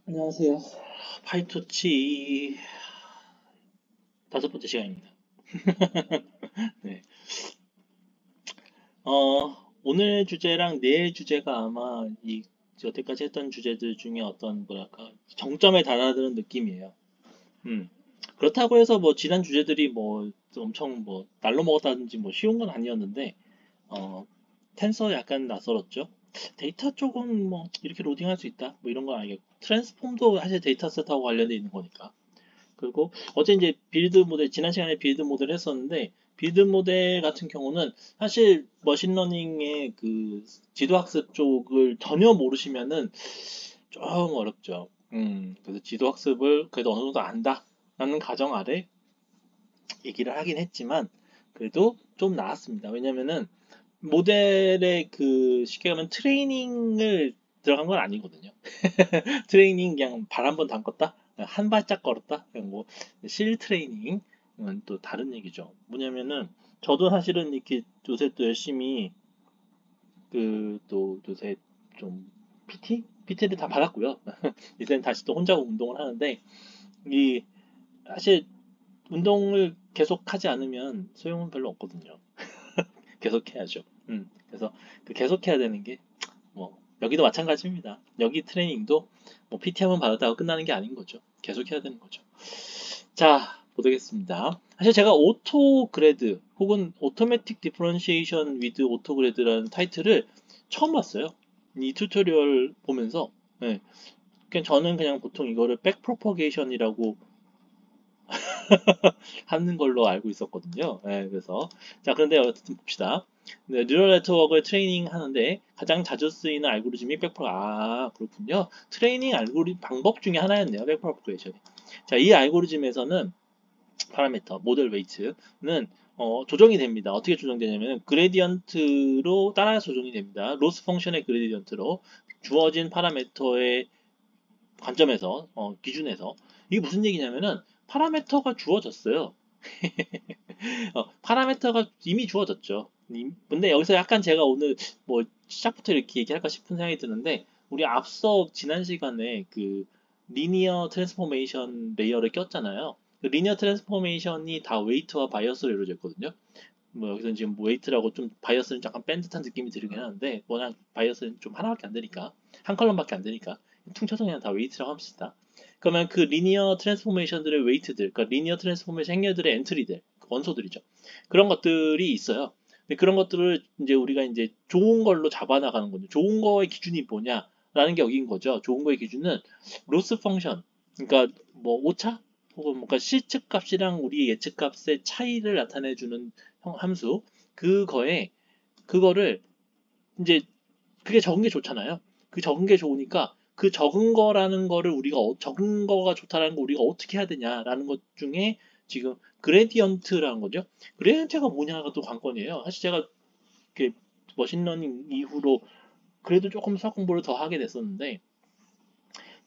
안녕하세요. 파이토치 5번째 시간입니다. 네. 오늘 주제랑 내일 주제가 아마 여태까지 했던 주제들 중에 어떤 뭐랄까 정점에 달하는 느낌이에요. 음. 그렇다고 해서 뭐 지난 주제들이 뭐 엄청 뭐 날로 먹었다든지 뭐 쉬운 건 아니었는데 어, 텐서 약간 낯설었죠. 데이터 쪽은 뭐 이렇게 로딩할 수 있다 뭐 이런 건 알겠고 트랜스폼도 사실 데이터 셋하고 관련돼 있는 거니까. 그리고 어제 이제 빌드 모델, 지난 시간에 빌드 모델 했었는데, 빌드 모델 같은 경우는 사실 머신러닝의 그 지도학습 쪽을 전혀 모르시면은 좀 어렵죠. 그래서 지도학습을 그래도 어느 정도 안다라는 가정 아래 얘기를 하긴 했지만, 그래도 좀 나았습니다. 왜냐면은 모델의 그 쉽게 하면 트레이닝을 들어간 건 아니거든요. 트레이닝 그냥 발 한번 담궜다? 한 발짝 걸었다? 그냥 뭐, 실 트레이닝은 또 다른 얘기죠. 뭐냐면은, 저도 사실은 이렇게 요새 또 열심히 또 요새 좀 PT? PT를 다 받았고요. 이제는 다시 또 혼자 운동을 하는데, 이, 사실 운동을 계속 하지 않으면 소용은 별로 없거든요. 계속 해야죠. 그래서 그 계속 해야 되는 게 뭐 여기도 마찬가지입니다. 여기 트레이닝도 뭐 PT 한번 받았다고 끝나는 게 아닌 거죠. 계속 해야 되는 거죠. 자, 보겠습니다. 사실 제가 오토 그레드 혹은 오토매틱 디퍼런시에이션 위드 오토 그레드라는 타이틀을 처음 봤어요. 이 튜토리얼 보면서. 네. 그냥 저는 그냥 보통 이거를 백 프로퍼게이션이라고 하는 걸로 알고 있었거든요. 네, 그래서 자, 그런데 어쨌든 봅시다. 네, 뉴럴 네트워크를 트레이닝 하는데 가장 자주 쓰이는 알고리즘이 백프로 그렇군요. 트레이닝 알고리즘 방법 중에 하나였네요. 백프로퍼게이션이. 자, 이 알고리즘에서는 파라미터 모델 웨이트는 조정이 됩니다. 어떻게 조정되냐면 그레디언트로 따라 조정이 됩니다. 로스 펑션의 그레디언트로 주어진 파라미터의 관점에서 기준에서 이게 무슨 얘기냐면은 파라미터가 주어졌어요. 파라미터가 이미 주어졌죠. 근데 여기서 약간 제가 오늘 뭐 시작부터 이렇게 얘기할까 싶은 생각이 드는데 우리 앞서 지난 시간에 그 리니어 트랜스포메이션 레이어를 꼈잖아요. 그 리니어 트랜스포메이션이 다 웨이트와 바이어스로 이루어져 있거든요. 뭐 여기서는 지금 웨이트라고 좀 바이어스는 약간 뺀 듯한 느낌이 들긴 하는데 워낙 바이어스는 좀 하나밖에 안 되니까 한 컬럼밖에 안 되니까 퉁쳐서 그냥 다 웨이트라고 합시다. 그러면 그 리니어 트랜스포메이션들의 웨이트들, 그러니까 리니어 트랜스포메이션 행렬들의 엔트리들, 원소들이죠. 그런 것들이 있어요. 근데 그런 것들을 이제 우리가 이제 좋은 걸로 잡아나가는 거죠. 좋은 거의 기준이 뭐냐라는 게 여기인 거죠. 좋은 거의 기준은 로스 펑션, 그러니까 뭐 오차 혹은 뭔가 실측 값이랑 우리 예측 값의 차이를 나타내주는 함수 그거를 이제 그게 적은 게 좋잖아요. 그 적은 게 좋으니까 그 적은 거라는 거를 우리가 적은 거가 좋다라는 거 우리가 어떻게 해야 되냐라는 것 중에 지금 그레디언트라는 거죠. 그레디언트가 뭐냐가 또 관건이에요. 사실 제가 그 머신러닝 이후로 그래도 조금 수학 공부를 더 하게 됐었는데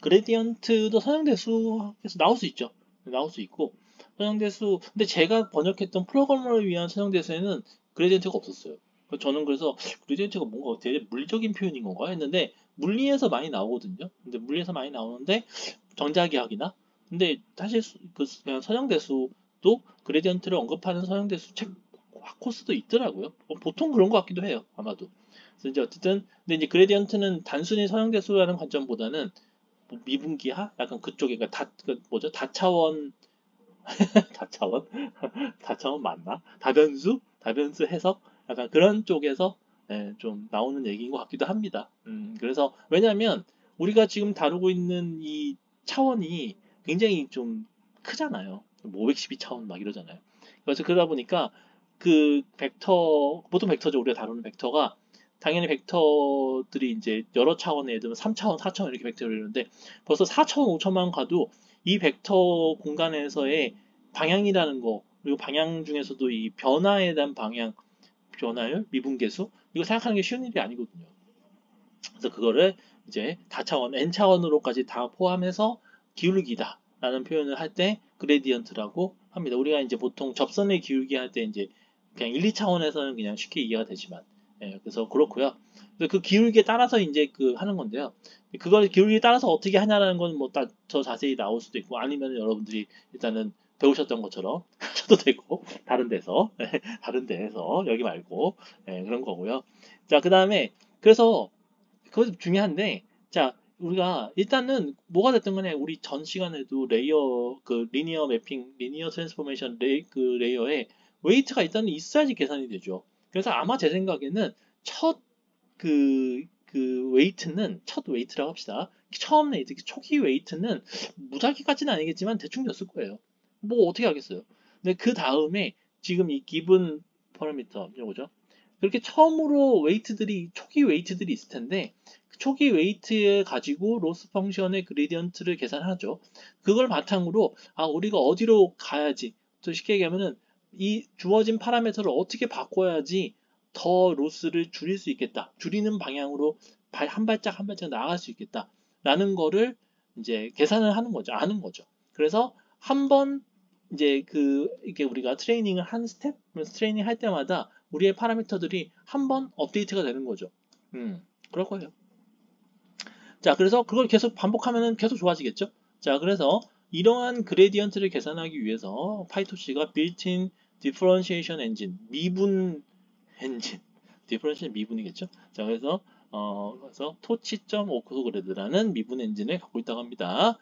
그레디언트도 선형대수에서 나올 수 있죠. 나올 수 있고 선형대수 근데 제가 번역했던 프로그래머를 위한 선형대수에는 그레디언트가 없었어요. 저는 그래서 그레디언트가 뭔가 되게 물리적인 표현인 건가 했는데 물리에서 많이 나오거든요. 근데 물리에서 많이 나오는데 정자기하기나 근데 사실 그 그냥 선형대수도 그레디언트를 언급하는 선형대수 책 코스도 있더라고요. 보통 그런 것 같기도 해요. 아마도. 그래서 이제 어쨌든 근데 이제 그레디언트는 단순히 선형대수라는 관점보다는 뭐 미분기하? 약간 그쪽에 그 뭐죠? 다차원 다차원? 다차원 맞나? 다변수? 다변수 해석? 약간 그런 쪽에서 좀 나오는 얘기인 것 같기도 합니다. 그래서 왜냐하면 우리가 지금 다루고 있는 이 차원이 굉장히 좀 크잖아요. 512차원 막 이러잖아요. 그래서 그러다 보니까 그 벡터 보통 벡터죠. 우리가 다루는 벡터가 당연히 벡터들이 이제 여러 차원에 예를 들면 3차원, 4차원 이렇게 벡터를 이루는데 벌써 4차원, 5차원만 가도 이 벡터 공간에서의 방향이라는 거 그리고 방향 중에서도 이 변화에 대한 방향, 변화율, 미분계수 이거 생각하는 게 쉬운 일이 아니거든요. 그래서 그거를 이제 다차원, n차원으로까지 다 포함해서 기울기다라는 표현을 할 때 그레디언트라고 합니다. 우리가 이제 보통 접선의 기울기 할 때 이제 그냥 1, 2차원에서는 그냥 쉽게 이해가 되지만 예, 그래서 그렇고요. 그래서 그 기울기에 따라서 이제 그 하는 건데요. 그걸 기울기에 따라서 어떻게 하냐라는 건 뭐 더 자세히 나올 수도 있고 아니면 여러분들이 일단은 배우셨던 것처럼 하셔도 되고 다른 데서 다른 데에서 여기 말고 그런 거고요. 자, 그다음에 그래서 그것도 중요한데 자, 우리가 일단은 뭐가 됐든 간에 우리 전 시간에도 레이어 그 리니어 매핑, 리니어 트랜스포메이션 그 레이어에 웨이트가 일단은 있어야지 계산이 되죠. 그래서 아마 제 생각에는 첫 웨이트는 첫 웨이트라고 합시다. 처음 웨이트, 초기 웨이트는 무작위까지는 아니겠지만 대충 줬을 거예요. 뭐 어떻게 하겠어요. 근데 그 다음에 지금 이 기본 파라미터 이거죠. 그렇게 처음으로 웨이트들이 초기 웨이트들이 있을 텐데 그 초기 웨이트에 가지고 로스 펑션의 그레디언트를 계산하죠. 그걸 바탕으로 아 우리가 어디로 가야지 또 쉽게 얘기하면은 이 주어진 파라미터를 어떻게 바꿔야지 더 로스를 줄일 수 있겠다. 줄이는 방향으로 한 발짝 한 발짝 나아갈 수 있겠다. 라는 거를 이제 계산을 하는 거죠. 아는 거죠. 그래서 한번 이제 이게 우리가 트레이닝을 한 스텝, 트레이닝 할 때마다 우리의 파라미터들이 한번 업데이트가 되는 거죠. 그럴 거예요. 자, 그래서 그걸 계속 반복하면 계속 좋아지겠죠? 자, 그래서 이러한 그레디언트를 계산하기 위해서 파이토시가 빌트인 디퍼런시에이션 엔진, 미분 엔진, 디퍼런시에이션 미분이겠죠? 자, 그래서 토치.오크소그레드라는 미분 엔진을 갖고 있다고 합니다.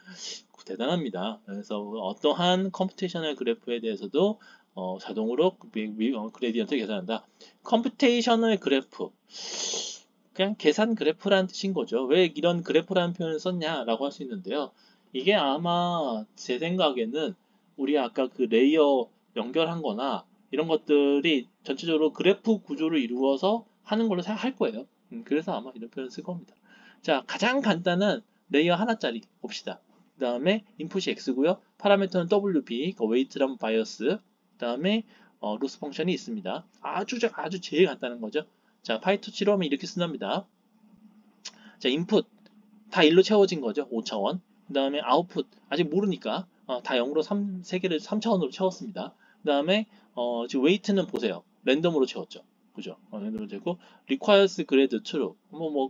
대단합니다. 그래서 어떠한 컴퓨테이셔널 그래프에 대해서도 자동으로 그레디언트 계산한다. 컴퓨테이셔널 그래프 그냥 계산 그래프라는 뜻인 거죠. 왜 이런 그래프라는 표현을 썼냐라고 할 수 있는데요. 이게 아마 제 생각에는 우리 아까 그 레이어 연결한 거나 이런 것들이 전체적으로 그래프 구조를 이루어서 하는 걸로 생각할 거예요. 그래서 아마 이런 표현을 쓸 겁니다. 자, 가장 간단한 레이어 하나짜리 봅시다. 그 다음에 인풋이 x고요. 파라미터는 wb, 그 웨이트랑 바이어스. 그 다음에 로스 펑션이 있습니다. 아주 제일 간단한 거죠. 자, 파이토치로 하면 이렇게 쓴답니다. 자, 인풋 다 1로 채워진 거죠. 5차원. 그 다음에 아웃풋 아직 모르니까 다 0으로 3개를 3차원으로 채웠습니다. 그 다음에 지금 웨이트는 보세요. 랜덤으로 채웠죠. 그죠? 랜덤으로 채고 requires grade true. 뭐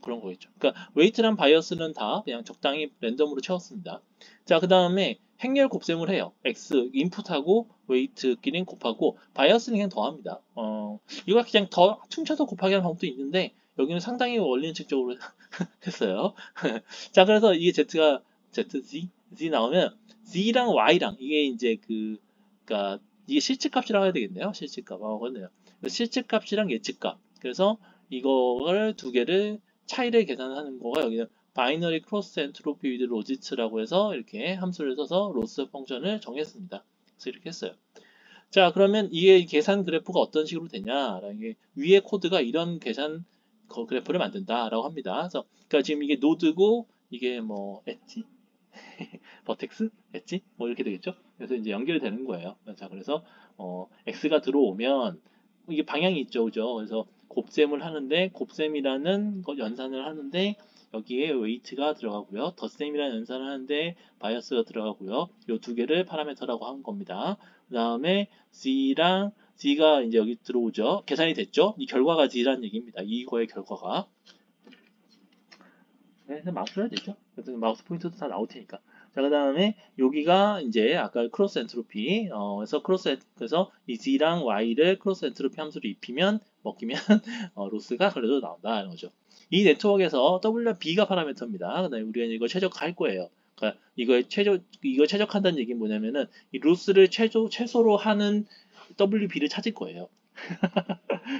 그런 거겠죠. 그러니까 웨이트랑 바이어스는 다 그냥 적당히 랜덤으로 채웠습니다. 자, 그 다음에 행렬 곱셈을 해요. x 인풋하고 웨이트끼리 곱하고 바이어스는 그냥 더합니다. 이거 그냥 더 퉁쳐서 곱하기 하는 방법도 있는데 여기는 상당히 원리원칙적으로 했어요. 자, 그래서 이게 z가 z 나오면 z랑 y랑 이게 이제 그니까 이게 실측값이라고 해야 되겠네요. 실측값. 그렇네요. 실측값이랑 예측값. 그래서 이거를 두 개를 차이를 계산하는 거가 여기는 바이너리 크로스 엔트로피 위드 로지츠라고 해서 이렇게 함수를 써서 로스 펑션을 정했습니다. 그래서 이렇게 했어요. 자, 그러면 이게 계산 그래프가 어떤 식으로 되냐라는 게 위에 코드가 이런 계산 그래프를 만든다라고 합니다. 그래서 그러니까 지금 이게 노드고 이게 뭐 엣지, 버텍스, 엣지 뭐 이렇게 되겠죠. 그래서 이제 연결이 되는 거예요. 자, 그래서 x가 들어오면 이게 방향이 있죠, 그죠? 그래서 곱셈을 하는데 곱셈이라는 거 연산을 하는데 여기에 웨이트가 들어가고요. 덧셈이라는 연산을 하는데 바이어스가 들어가고요. 이 두 개를 파라미터라고 한 겁니다. 그 다음에 Z가 이제 여기 들어오죠. 계산이 됐죠? 이 결과가 Z라는 얘기입니다. 이거의 결과가. 그래서 마우스 해야 되죠? 그래서 마우스 포인터도 다 나올 테니까. 자, 그 다음에 여기가 이제 아까 크로스 엔트로피, 그래서 이 Z랑 Y를 크로스 엔트로피 함수로 입히면, 먹히면, 로스가 그래도 나온다. 이런 거죠. 이 네트워크에서 WB가 파라미터입니다. 그다음에 우리가 이거 최적화할 거예요. 그러니까 이거 최적한다는 얘기는 뭐냐면은 이 로스를 최소로 하는 WB를 찾을 거예요.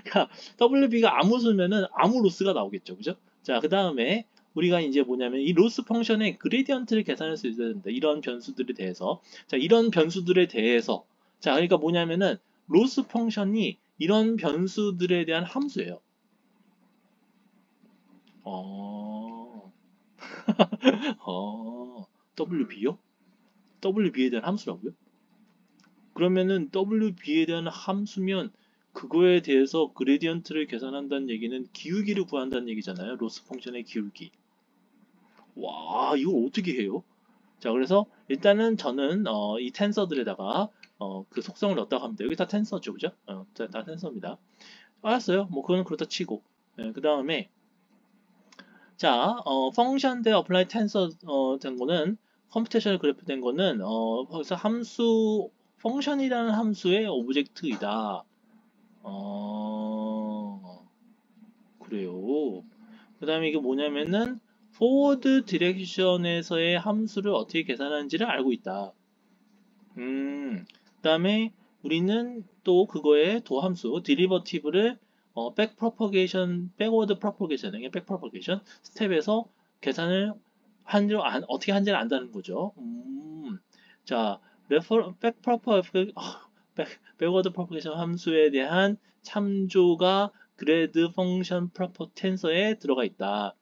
그러니까 WB가 아무 수면은 아무 로스가 나오겠죠. 그죠? 자, 그 다음에 우리가 이제 뭐냐면 이 로스 펑션의 그레디언트를 계산할 수 있어야 된다. 이런 변수들에 대해서. 자, 이런 변수들에 대해서. 자, 그러니까 뭐냐면은 로스 펑션이 이런 변수들에 대한 함수예요. 어, WB요? WB에 대한 함수라고요? 그러면은 WB에 대한 함수면 그거에 대해서 그레디언트를 계산한다는 얘기는 기울기를 구한다는 얘기잖아요. 로스 펑션의 기울기. 와, 이걸 어떻게 해요? 자, 그래서 일단은 저는 이 텐서들에다가 그 속성을 넣었다고 합니다. 여기 다 텐서죠, 그죠? 다 텐서입니다. 알았어요. 뭐 그건 그렇다 치고. 네, 그 다음에 자, 펑션 대 어플라이 텐서 된 거는 컴퓨테이션 그래프 된 거는 거기서 함수 펑션이라는 함수의 오브젝트이다. 그래요. 그 다음에 이게 뭐냐면은 forward 디렉션에서의 함수를 어떻게 계산하는지를 알고 있다. 그 다음에 우리는 또 그거의 도함수, derivative 를 back propagation, backward propagation, back propagation 스텝에서 계산을 어떻게 하는지를 안다는 거죠. 자, back propagation, backward propagation 함수에 대한 참조가 grad function proper tensor에 들어가 있다.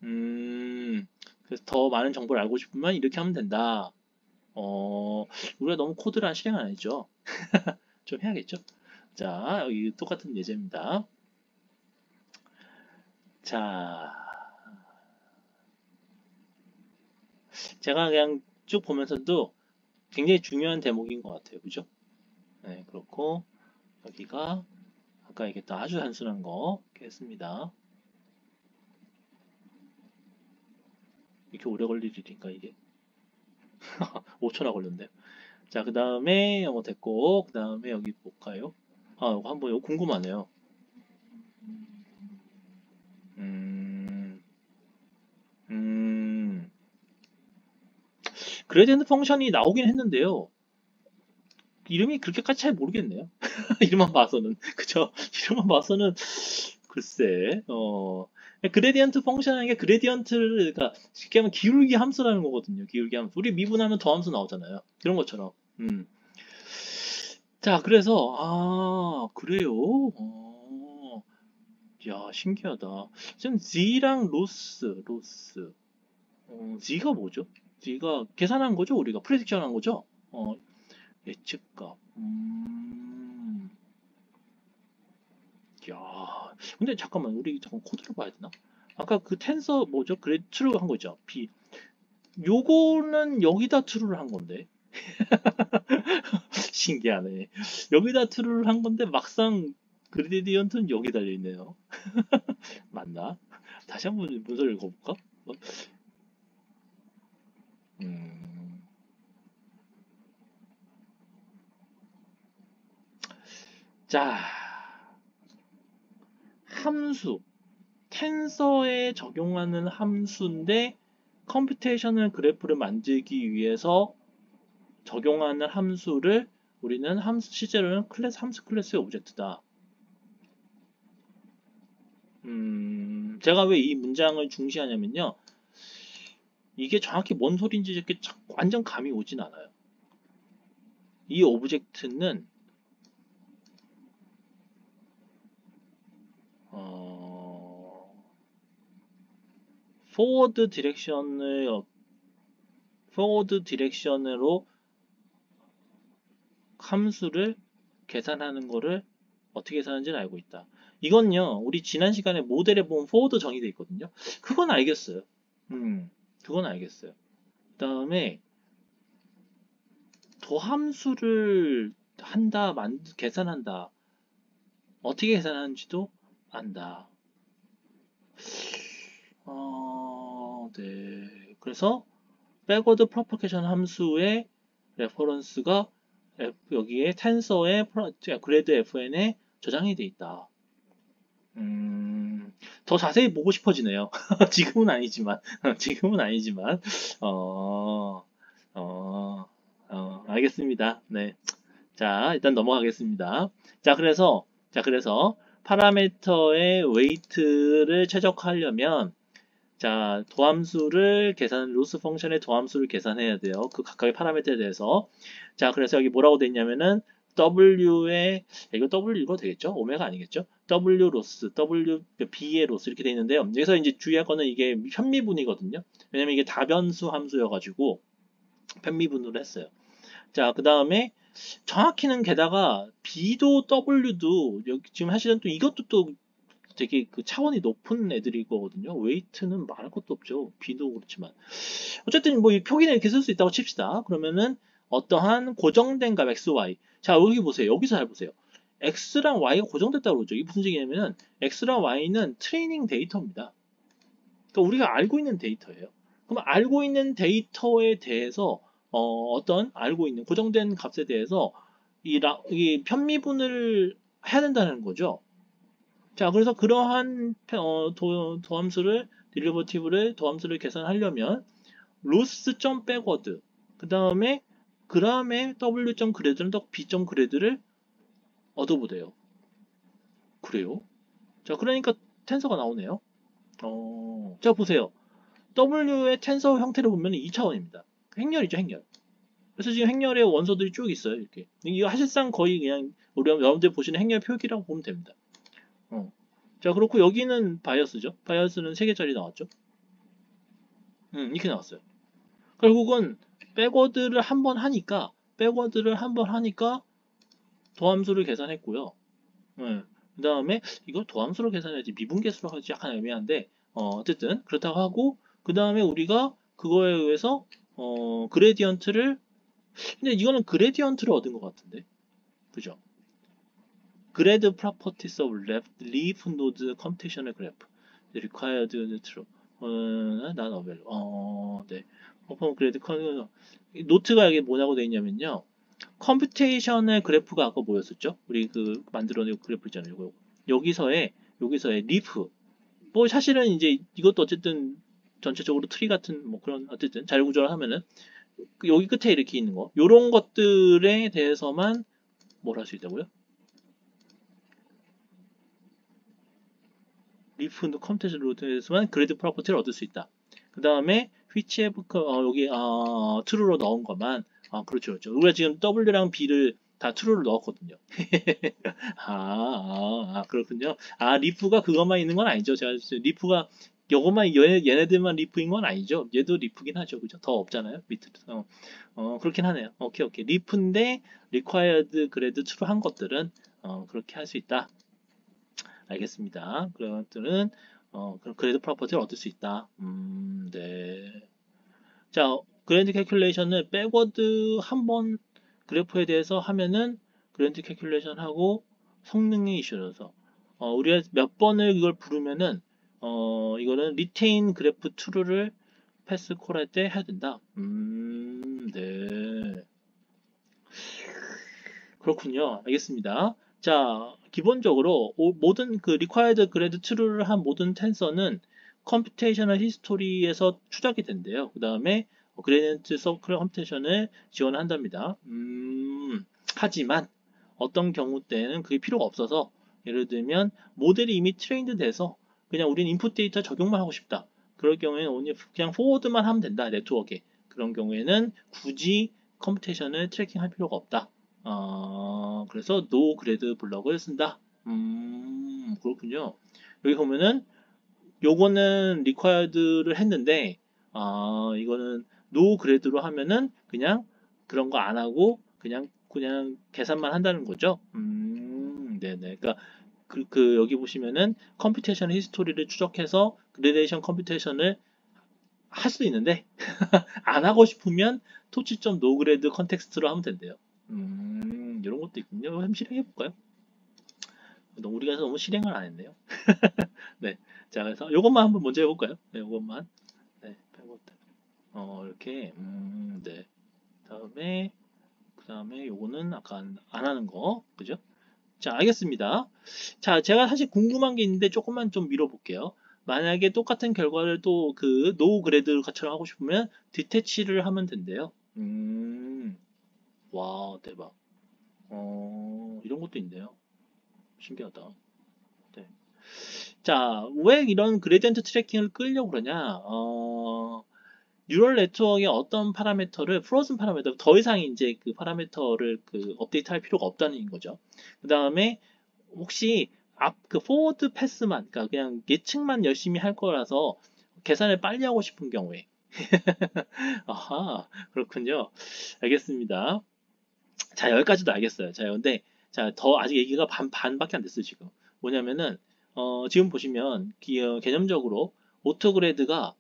그래서 더 많은 정보를 알고 싶으면 이렇게 하면 된다. 우리가 너무 코드를 실행 안 했죠. 좀 해야겠죠. 자, 여기 똑같은 예제입니다. 자, 제가 그냥 쭉 보면서도 굉장히 중요한 대목인 것 같아요. 그죠? 네, 그렇고, 여기가 아까 얘기했던 아주 단순한 거 이렇게 했습니다. 이렇게 오래 걸릴 일인가, 이게? 5초나 걸렸네요. 자, 그 다음에 이거 됐고, 그 다음에 여기 볼까요? 이거 한번 이거 궁금하네요. 음, 음, 그레디언트 펑션이 나오긴 했는데요. 이름이 그렇게까지 잘 모르겠네요. 이름만 봐서는. 그죠? 이름만 봐서는 글쎄, 그레디언트 펑션이라는 게 그레디언트를, 그러니까 쉽게 하면 기울기 함수라는 거거든요. 기울기 함수. 우리 미분하면 더함수 나오잖아요. 그런 것처럼. 자, 그래서, 그래요? 야, 신기하다. 지금 Z랑 로스. Z가 뭐죠? Z가 계산한 거죠? 우리가 프레딕션 한 거죠? 예측값. 야, 근데 잠깐만, 우리 잠깐 코드를 봐야 되나? 아까 그 텐서 뭐죠? 그래, 트루 한 거죠? B. 요거는 여기다 트루를 한 건데. 신기하네. 여기다 트루를 한 건데, 막상 그레디언트는 여기 달려있네요. 맞나? 다시 한번 문서를 읽어볼까? 음, 자, 함수. 텐서에 적용하는 함수인데, 컴퓨테이셔널 그래프를 만들기 위해서 적용하는 함수를 우리는 실제로는 함수 클래스의 오브젝트다. 제가 왜 이 문장을 중시하냐면요. 이게 정확히 뭔 소리인지 이렇게 완전 감이 오진 않아요. 이 오브젝트는 포워드 디렉션으로 함수를 계산하는 거를 어떻게 계산하는지는 알고 있다. 이건요, 우리 지난 시간에 모델에 보면 포워드 정의되어 있거든요. 그건 알겠어요. 그건 알겠어요. 그 다음에 도함수를 계산한다. 어떻게 계산하는지도 안다. 네. 그래서 백워드 프로퍼게이션 함수의 레퍼런스가 여기에 텐서의 그래드 fn에 저장이 돼 있다. 더 자세히 보고 싶어지네요. 지금은 아니지만, 지금은 아니지만, 어, 어, 알겠습니다. 네. 자, 일단 넘어가겠습니다. 자, 그래서 파라미터의 웨이트를 최적화하려면 로스 펑션의 도함수를 계산해야 돼요. 그 각각의 파라미터에 대해서. 자, 그래서 여기 뭐라고 돼 있냐면은 이거 W 이거 되겠죠? 오메가 아니겠죠? W 로스, W B의 로스 이렇게 돼 있는데요. 여기서 이제 주의할 거는 이게 편미분이거든요. 왜냐면 이게 다변수 함수여가지고 편미분으로 했어요. 자, 그 다음에 정확히는 게다가 B도 W도 여기 지금 하시는 또 이것도 또 되게 그 차원이 높은 애들이거든요. 웨이트는 말할 것도 없죠. B도 그렇지만. 어쨌든 뭐 이 표기는 이렇게 쓸 수 있다고 칩시다. 그러면은 어떠한 고정된 값 XY. 자, 여기 보세요. 여기서 잘 보세요. X랑 Y가 고정됐다고 그러죠. 이게 무슨 얘기냐면은 X랑 Y는 트레이닝 데이터입니다. 그러니까 우리가 알고 있는 데이터예요. 그럼 알고 있는 데이터에 대해서 어떤 알고 있는 고정된 값에 대해서 이 편미분을 해야 된다는 거죠. 자, 그래서 그러한 도함수를 데리버티브를 도함수를 계산하려면 로스.점 백워드 그 다음에 w.점 그레드는 더 b.점 그레드를 얻어보대요. 그래요? 자, 그러니까 텐서가 나오네요. 자, 보세요. W의 텐서 형태를 보면 2차원입니다. 행렬이죠, 행렬. 그래서 지금 행렬의 원소들이 쭉 있어요, 이렇게. 이거 사실상 거의 그냥 우리 여러분들 보시는 행렬 표기라고 보면 됩니다. 자, 그렇고 여기는 바이어스죠. 바이어스는 3개짜리 나왔죠. 이렇게 나왔어요. 결국은 백워드를 한번 하니까 도함수를 계산했고요. 그 다음에 이걸 도함수로 계산해야지 미분계수로 하지 약간 애매한데 어쨌든 그렇다고 하고 그 다음에 우리가 그거에 의해서 그레디언트를 근데 이거는 그레디언트를 얻은 것 같은데 그죠? Grade properties of leaf node computational graph required true not available 네. 오픈 그레드 노트가 이게 뭐냐고 돼 있냐면요. 컴퓨테이션의 그래프가 아까 뭐였었죠? 우리 그 만들어낸 그래프 있잖아요. 이거. 여기서의 리프. 뭐 사실은 이제 이것도 어쨌든 전체적으로 트리 같은 뭐 그런 어쨌든 잘 구조를 하면은 여기 끝에 이렇게 있는 거. 요런 것들에 대해서만 뭘 할 수 있다고요? 리프 컴퓨테이션 로드에서만 그래드 프로퍼티를 얻을 수 있다. 그 다음에 which have 여기 true로 넣은 것만 그렇죠. 우리가 지금 W랑 B를 다 true를 넣었거든요. 그렇군요. 리프가 그것만 있는 건 아니죠. 제가 리프가 요것만 얘네들만 리프인 건 아니죠. 얘도 리프긴 하죠. 그죠? 더 없잖아요. 밑으로. 그렇긴 하네요. 오케이. 리프인데 required grade true 한 것들은 그렇게 할 수 있다. 알겠습니다. 그런 것들은 그럼 그래도 프로퍼티를 얻을 수 있다. 네. 자, 그랜드 캐큘레이션을 백워드 한번 그래프에 대해서 하면은 그랜드 캐큘레이션 하고 성능의 이슈라서 우리가 몇 번을 이걸 부르면은 이거는 리테인 그래프 트루를 패스 콜 할 때 해야 된다. 네. 그렇군요. 알겠습니다. 자, 기본적으로 모든 그 required grade true를 한 모든 텐서는 컴퓨테이셔널 히스토리에서 추적이 된대요. 그 다음에 그레디언트 서클 컴퓨테이션을 지원한답니다. 하지만 어떤 경우 때는 그게 필요가 없어서 예를 들면 모델이 이미 트레인드 돼서 그냥 우리는 인풋 데이터 적용만 하고 싶다. 그럴 경우에는 그냥 포워드만 하면 된다. 네트워크에. 그런 경우에는 굳이 컴퓨테이션을 트래킹할 필요가 없다. 그래서 노 그레드 블럭을 쓴다. 그렇군요. 여기 보면은 요거는 required를 했는데 이거는 노 그레드로 하면은 그냥 그런 거 안 하고 그냥 계산만 한다는 거죠. 네네. 그러니까 여기 보시면은 컴퓨테이션 히스토리를 추적해서 그레데이션 컴퓨테이션을 할 수 있는데 안 하고 싶으면 토치.점 노그레드 컨텍스트로 하면 된대요. 이런 것도 있군요. 한번 실행해 볼까요? 우리가 너무 실행을 안 했네요. 네. 자, 그래서 요것만 한번 먼저 해볼까요? 네, 요것만. 네, 이렇게. 네. 그 다음에 요거는 아까 안 하는 거. 그죠? 자, 알겠습니다. 자, 제가 사실 궁금한 게 있는데 조금만 좀 밀어볼게요. 만약에 똑같은 결과를 또 그 노 그레드처럼 하고 싶으면 디태치를 하면 된대요. 와, 대박. 이런 것도 있네요. 신기하다. 네. 자, 왜 이런 그레디언트 트래킹을 끌려고 그러냐? 뉴럴 네트워크의 어떤 파라미터를 프로즌 파라미터 더 이상 이제 그 파라미터를 그 업데이트할 필요가 없다는 거죠. 그 다음에 혹시 그 포워드 패스만 그러니까 그냥 예측만 열심히 할 거라서 계산을 빨리 하고 싶은 경우에 아하 그렇군요. 알겠습니다. 자 여기까지도 알겠어요. 자 근데 더 아직 얘기가 반밖에 안 됐어요 지금. 뭐냐면은 지금 보시면 개념적으로 오토그레드가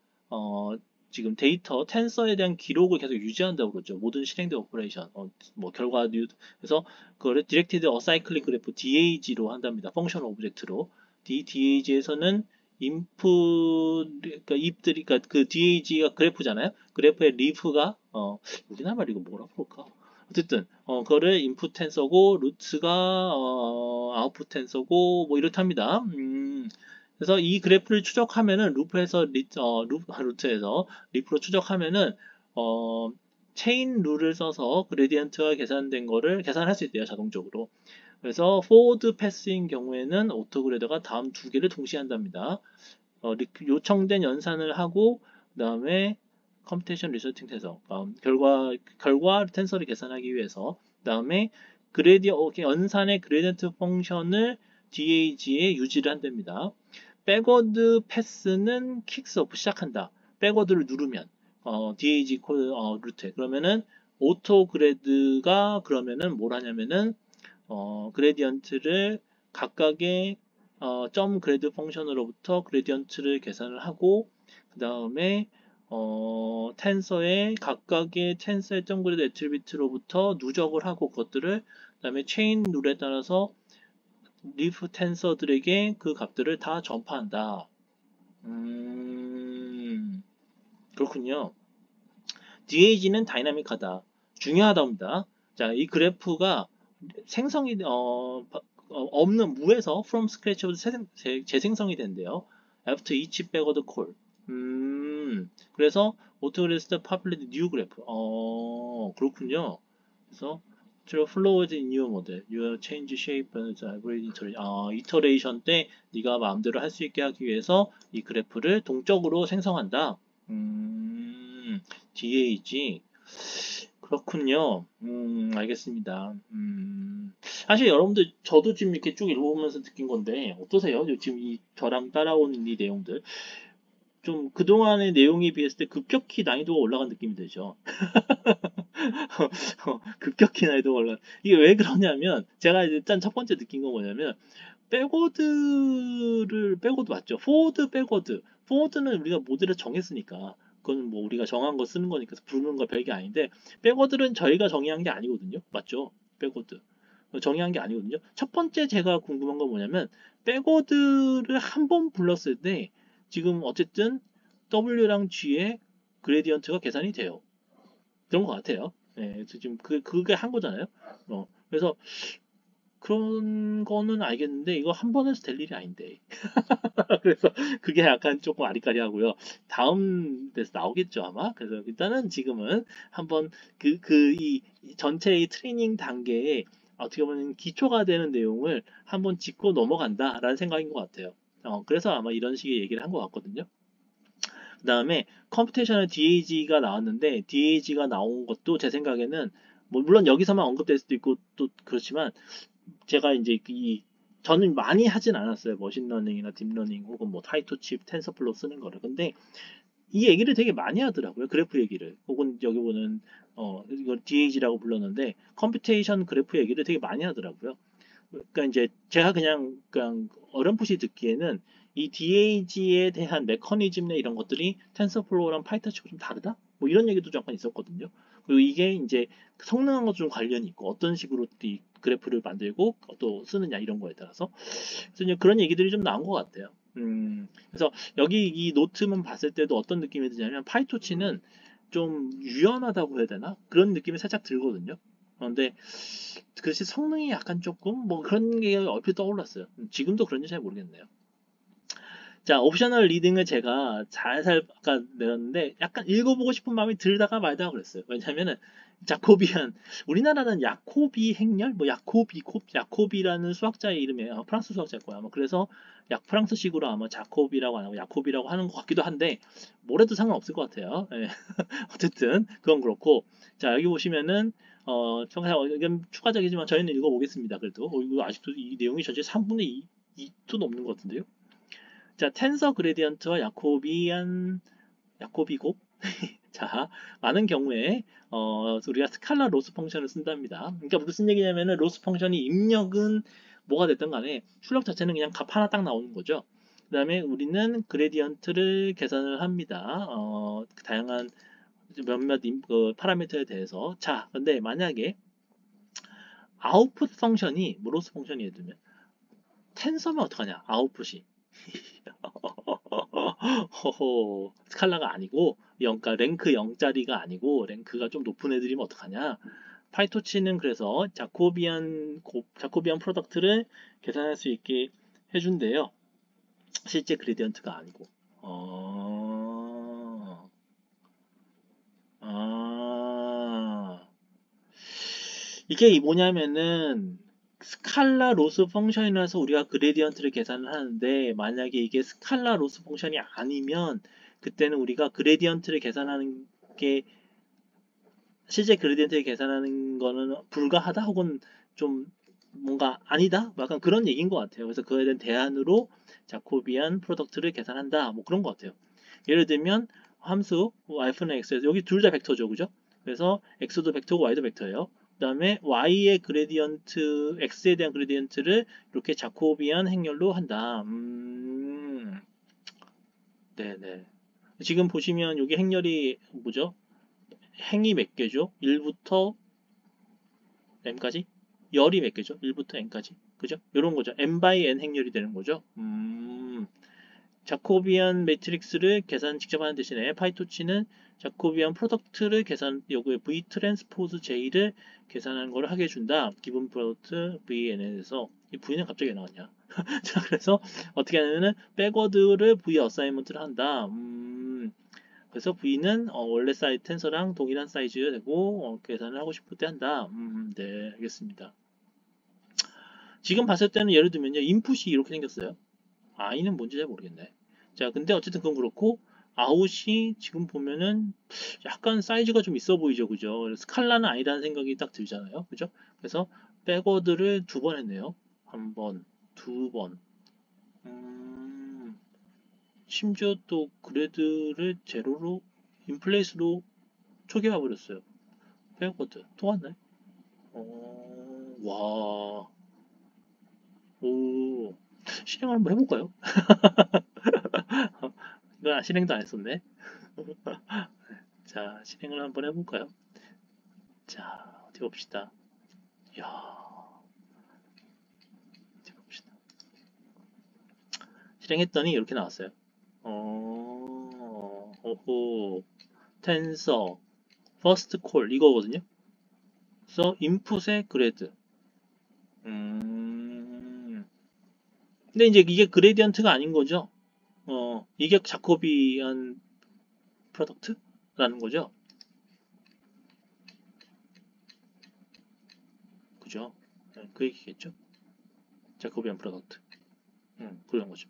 지금 데이터 텐서에 대한 기록을 계속 유지한다고 그러죠. 모든 실행된 오퍼레이션, 뭐 결과 그래서 그거를 디렉티드 어사이클릭 그래프 DAG로 한답니다. 펑션 오브젝트로. DAG에서는 인풋 그러니까 입들이 그러니까 그 DAG가 그래프잖아요. 그래프의 리프가 우리나라 말 이거 뭐라 그럴까? 어쨌든 그거를 인풋 텐서고 루트가 아웃풋 텐서고 뭐 이렇답니다. 그래서 이 그래프를 추적하면은 루트에서 리프로 추적하면은 어, 체인 룰을 써서 그레디언트가 계산된 거를 계산할 수 있대요, 자동적으로. 그래서 포워드 패스인 경우에는 오토그레더가 다음 두 개를 동시에 한답니다. 요청된 연산을 하고 그다음에 컴퓨테이션 리서팅 해서 결과 텐서를 계산하기 위해서 그다음에 연산의 그레디언트 펑션을 DAG에 유지를 한답니다. 백워드 패스는 킥스오프 시작한다. 백워드를 누르면 DAG 루트에 그러면은 오토그레드가 그러면은 뭘 하냐면은 그레디언트를 각각의 점 그레드 펑션으로부터 그레디언트를 계산을 하고 그 다음에 텐서의 각각의 텐서의 점 그레드 애트리뷰트로부터 누적을 하고 그것들을 그 다음에 체인 룰에 따라서 리프 텐서들에게 그 값들을 다 전파한다. 그렇군요. DAG는 다이나믹하다. 중요하답니다. 자, 이 그래프가 생성이 없는 무에서 from scratch부터 재생성이 된대요. after each backward call. 그래서 autoregister populated new graph. 그렇군요. 그래서 flows in new model. Your change shape and hybrid iteration 때 네가 마음대로 할 수 있게 하기 위해서 이 그래프를 동적으로 생성한다. DAG. 그렇군요. 알겠습니다. 사실 여러분들, 저도 지금 이렇게 쭉 읽어보면서 느낀 건데, 어떠세요? 지금 저랑 따라오는 이 내용들. 좀 그동안의 내용에 비했을 때 급격히 난이도가 올라간 느낌이 들죠. 급격히 난이도가 올라. 이게 왜 그러냐면, 제가 일단 첫 번째 느낀 건 뭐냐면, 백워드 맞죠? 백워드. 포워드는 우리가 모델을 정했으니까. 그건 뭐 우리가 정한 거 쓰는 거니까 부르는 거 별게 아닌데, 백워드는 저희가 정의한 게 아니거든요. 맞죠? 백워드. 정의한 게 아니거든요. 첫 번째 제가 궁금한 건 뭐냐면, 백워드를 한 번 불렀을 때, 지금 어쨌든 W랑 G의 그레디언트가 계산이 돼요. 그런 것 같아요. 네, 그래서 지금 그게 한 거잖아요. 그래서 그런 거는 알겠는데 이거 한 번 해서 될 일이 아닌데. 그래서 그게 약간 조금 아리까리하고요. 다음 데서 나오겠죠 아마. 그래서 일단은 지금은 한번 이 전체의 트레이닝 단계에 어떻게 보면 기초가 되는 내용을 한번 짚고 넘어간다라는 생각인 것 같아요. 그래서 아마 이런 식의 얘기를 한 것 같거든요. 그 다음에 컴퓨테이셔널 DAG가 나왔는데 DAG가 나온 것도 제 생각에는 뭐 물론 여기서만 언급될 수도 있고 또 그렇지만 제가 이제 저는 많이 하진 않았어요. 머신러닝이나 딥러닝 혹은 뭐 타이토칩, 텐서플로우 쓰는 거를. 근데 이 얘기를 되게 많이 하더라고요. 그래프 얘기를. 혹은 여기 보는 이걸 DAG라고 불렀는데 컴퓨테이션 그래프 얘기를 되게 많이 하더라고요. 그러니까 이제 제가 그냥 어렴풋이 듣기에는 이 DAG에 대한 메커니즘이나 이런 것들이 텐서플로우랑 파이터치고 좀 다르다? 뭐 이런 얘기도 잠깐 있었거든요. 그리고 이게 이제 성능한 것좀 관련이 있고 어떤 식으로 이 그래프를 만들고 또 쓰느냐 이런 거에 따라서 그래서 이제 그런 얘기들이 좀 나온 것 같아요. 그래서 여기 이 노트만 봤을 때도 어떤 느낌이 드냐면 파이토치는 좀 유연하다고 해야 되나? 그런 느낌이 살짝 들거든요. 그런데 글쎄 성능이 약간 조금 뭐 그런 게 얼핏 떠올랐어요. 지금도 그런지 잘 모르겠네요. 자, 옵셔널 리딩을 제가 살살 아까 내렸는데 약간 읽어보고 싶은 마음이 들다가 말다가 그랬어요. 왜냐면은 자코비안 우리나라는 야코비 행렬 뭐 야코비라는 수학자의 이름이에요. 프랑스 수학자일 거야. 아마 그래서 프랑스식으로 아마 자코비라고 안 하고 야코비라고 하는 것 같기도 한데 뭐래도 상관없을 것 같아요. 예. 어쨌든 그건 그렇고 자 여기 보시면은 이건 추가적이지만 저희는 읽어보겠습니다. 그래도 이거 아직도 이 내용이 전체 3분의 2도 넘는 것 같은데요. 자, 텐서 그레디언트와 야코비곱. 자, 많은 경우에 우리가 스칼라 로스 펑션을 쓴답니다. 그러니까 무슨 얘기냐면은 로스 펑션이 입력은 뭐가 됐든 간에 출력 자체는 그냥 값 하나 딱 나오는 거죠. 다음에 우리는 그레디언트를 계산을 합니다. 다양한 몇몇 그 파라미터에 대해서. 자, 근데 만약에 아웃풋 펑션이 로스 펑션이 예를 들면 텐서면 어떡하냐? 아웃풋이 허허 스칼라가 아니고 0, 그러니까 랭크 0짜리가 아니고 랭크가 좀 높은 애들이면 어떡하냐? 파이토치는 그래서 자코비안 프로덕트를 계산할 수 있게 해준대요. 실제 그레디언트가 아니고. 아, 이게 뭐냐면은 스칼라 로스 펑션이라서 우리가 그레디언트를 계산을 하는데 만약에 이게 스칼라 로스 펑션이 아니면 그때는 우리가 그레디언트를 계산하는 게 실제 그레디언트를 계산하는 거는 불가하다 혹은 좀 뭔가 아니다? 약간 그런 얘기인 것 같아요. 그래서 그에 대한 대안으로 자코비안 프로덕트를 계산한다. 뭐 그런 것 같아요. 예를 들면 함수 f는 x에서 여기 둘 다 벡터죠, 그죠? 그래서 x도 벡터고 y도 벡터예요. 그 다음에 y의 그레디언트, x에 대한 그레디언트를 이렇게 자코비안 행렬로 한다. 네네. 지금 보시면 여기 행렬이 뭐죠? 행이 몇 개죠? 1부터 m까지? 열이 몇 개죠? 1부터 n까지. 그죠? 이런 거죠. n by n 행렬이 되는 거죠. 자코비안 매트릭스를 계산 직접 하는 대신에 파이토치는 자코비안 프로덕트를 요구에 V 트랜스포즈 J를 계산하는 걸 하게 해준다. 기본 프로덕트 VN에서 이 V는 갑자기 왜 나왔냐? 자, 그래서 어떻게 하냐면은 백워드를 V 어사이먼트를 한다. 그래서 V는 원래 사이즈 텐서랑 동일한 사이즈가 되고 계산을 하고 싶을 때 한다. 네, 알겠습니다. 지금 봤을 때는 예를 들면요, 인풋이 이렇게 생겼어요. I는 뭔지 잘 모르겠네. 자, 근데 어쨌든 그건 그렇고 아웃이 지금 보면은 약간 사이즈가 좀 있어 보이죠, 그죠? 스칼라는 아니라는 생각이 딱 들잖아요, 그죠? 그래서 백워드를 2번 했네요. 한 번, 2번. 심지어 또 그레드를 제로로 인플레이스로 초기화 버렸어요. 백워드 또 왔네. 와, 오, 실행을 한번 해볼까요? 이거 실행도 안 했었네. 자, 실행을 한번 해볼까요? 자, 어디 봅시다. 이야, 어디 봅시다. 실행했더니 이렇게 나왔어요. 오호, 텐서, 퍼스트 콜 이거거든요. 그래서 인풋의 그레드. 근데 이제 이게 그레디언트가 아닌 거죠. 이게 자코비안 프로덕트라는 거죠. 그죠? 네, 그 얘기겠죠. 자코비안 프로덕트. 그런 거죠.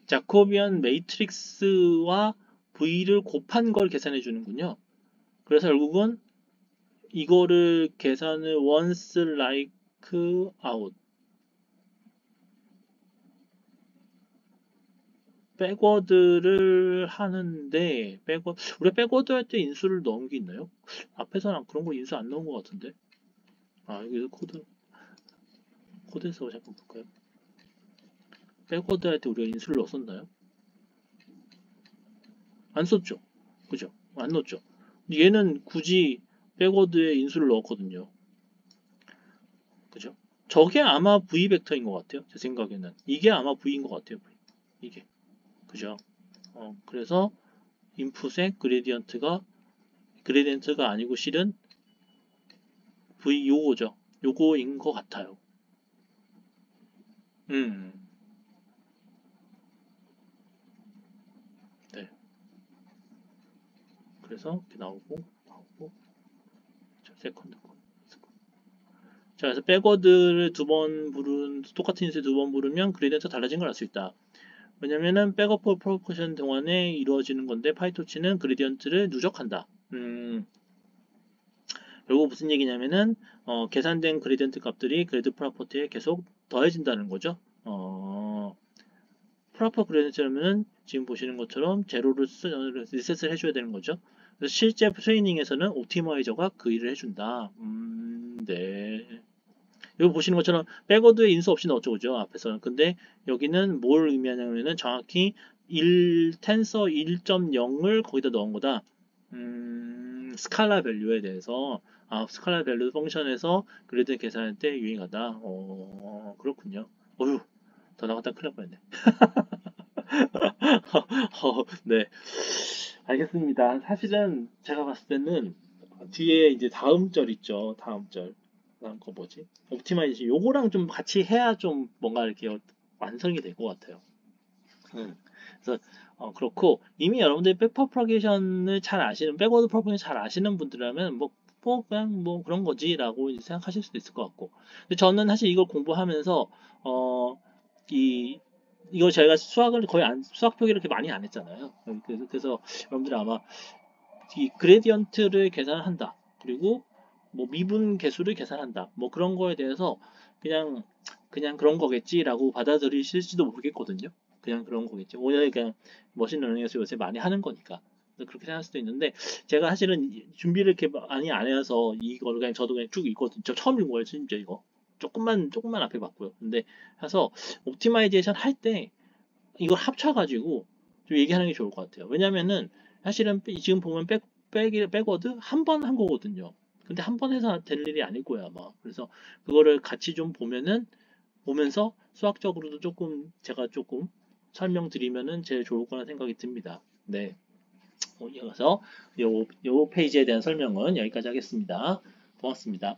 자코비안 매트릭스와 V를 곱한 걸 계산해 주는군요. 그래서 결국은 이거를 계산을 once like out 백워드를 하는데 우리 백워드 할 때 인수를 넣은 게 있나요? 앞에서는 그런 거 인수 안 넣은 것 같은데. 아, 여기서 코드에서 잠깐 볼까요? 백워드 할 때 우리가 인수를 넣었었나요? 안 썼죠. 그죠? 안 넣었죠. 얘는 굳이 백워드에 인수를 넣었거든요. 그죠? 저게 아마 V 벡터인 것 같아요. 제 생각에는. 이게 아마 V인 것 같아요. V. 이게. 그죠? 그래서 인풋의 그레디언트가 아니고 실은 V 요거죠. 요거인 것 같아요. 음. 네. 그래서 이렇게 나오고 자, 세컨드 거. 자, 그래서 백워드를 똑같은 인수에 2번 부르면 그레디언트가 달라진 걸 알 수 있다. 왜냐면은 백업 프로포션 동안에 이루어지는 건데 파이토치는 그레디언트를 누적한다. 결국 무슨 얘기냐면은 계산된 그레디언트 값들이 그레드 프로퍼티에 계속 더해진다는 거죠. 프로퍼 그레디언트라면은 지금 보시는 것처럼 제로를 리셋을 해줘야 되는 거죠. 그래서 실제 트레이닝에서는 옵티마이저가 그 일을 해준다. 네. 여기 보시는 것처럼 백워드에 인수 없이 넣었죠, 그죠? 앞에서는. 근데 여기는 뭘 의미하냐면은 정확히 텐서 1.0을 거기다 넣은 거다. 스칼라 밸류에 대해서 스칼라 밸류 펑션에서 그래드 계산할 때 유행하다. 그렇군요. 어휴, 더 나갔다 큰일 날 뻔했네. 네, 알겠습니다. 사실은 제가 봤을 때는 뒤에 이제 다음 절 있죠. 다음 절. 다음 거 뭐지? 옵티마이제이션. 요거랑 좀 같이 해야 좀 뭔가 이렇게 완성이 될 것 같아요. 음. 그래서 그렇고 이미 여러분들이 백 프로파게이션을 잘 아시는 백워드 프로파게이션 잘 아시는 분들이라면 그냥 뭐 그런 거지라고 생각하실 수도 있을 것 같고. 근데 저는 사실 이걸 공부하면서 어, 이 이거 저희가 수학을 거의 수학 표기를 이렇게 많이 안 했잖아요. 그래서 여러분들이 아마 이 그레디언트를 계산한다. 그리고 뭐 미분 계수를 계산한다. 뭐 그런 거에 대해서 그냥 그런 거겠지라고 받아들이실지도 모르겠거든요. 그냥 그런 거겠지. 오늘 그냥 머신러닝에서 요새 많이 하는 거니까. 그렇게 생각할 수도 있는데 제가 사실은 준비를 이렇게 많이 안 해서 이거를 그냥 저도 그냥 쭉 읽거든요. 저 처음 읽은 거예요, 진짜 이거. 조금만 앞에 봤고요. 근데 해서 옵티마이제이션 할 때 이걸 합쳐가지고 좀 얘기하는 게 좋을 것 같아요. 왜냐면은 사실은 지금 보면 백워드 한 번 한 거거든요. 근데 한 번 해서 될 일이 아닐 거야 아마. 그래서 그거를 같이 좀 보면서 수학적으로도 제가 조금 설명드리면은 제일 좋을 거라 생각이 듭니다. 네. 이어서 요 페이지에 대한 설명은 여기까지 하겠습니다. 고맙습니다.